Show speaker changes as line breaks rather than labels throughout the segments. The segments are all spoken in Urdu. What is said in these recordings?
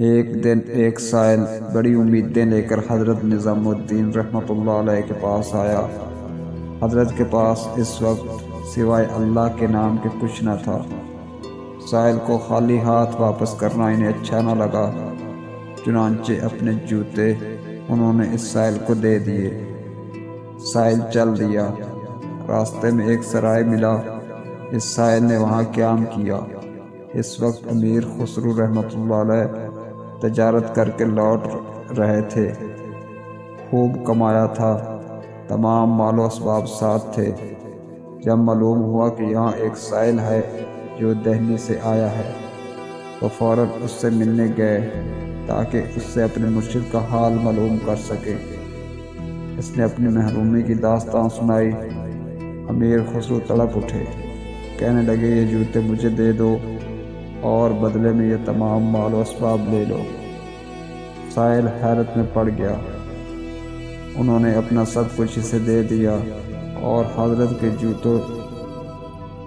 ایک دن ایک سائل بڑی امیدیں لے کر حضرت نظام الدین رحمۃ اللہ علیہ کے پاس آیا۔ حضرت کے پاس اس وقت سوائے اللہ کے نام کے کچھ نہ تھا۔ سائل کو خالی ہاتھ واپس کرنا انہیں اچھا نہ لگا، چنانچہ اپنے جوتے انہوں نے اس سائل کو دے دیے۔ سائل چل دیا۔ راستے میں ایک سرائے ملا۔ اس سائل نے وہاں قیام کیا۔ اس وقت امیر خسرو رحمۃ اللہ علیہ تجارت کر کے لوٹ رہے تھے۔ خوب کمایا تھا، تمام مال و اسباب ساتھ تھے۔ جب معلوم ہوا کہ یہاں ایک سائل ہے جو دہلی سے آیا ہے تو فوراً اس سے ملنے گئے تاکہ اس سے اپنے مرشد کا حال معلوم کر سکے۔ اس نے اپنی محرومی کی داستان سنائی۔ امیر خسرو تڑپ اٹھے، کہنے لگے یہ جوتے مجھے دے دو اور بدلے میں یہ تمام مال و اسباب لے لو۔ سائل حیرت میں پڑ گیا۔ انہوں نے اپنا سب کچھ اسے دے دیا اور حضرت کے جوتوں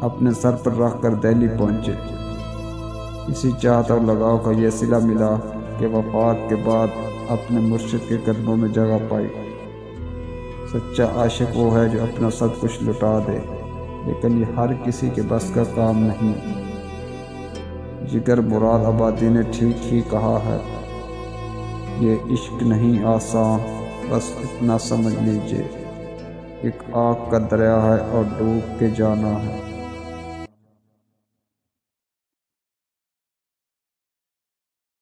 اپنے سر پر رکھ کر دہلی پہنچے۔ اسی چاہت اور لگاؤ کا یہ صلہ ملا کہ وفات کے بعد اپنے مرشد کے قدموں میں جگہ پائی۔ سچا عاشق وہ ہے جو اپنا سب کچھ لٹا دے، لیکن یہ ہر کسی کے بس کا کام نہیں۔ جگر مراد آبادی نے ٹھیک ہی کہا ہے، یہ عشق نہیں آسان، بس اتنا سمجھ لیجئے، ایک آگ کا دریا ہے اور ڈوب کے جانا ہے۔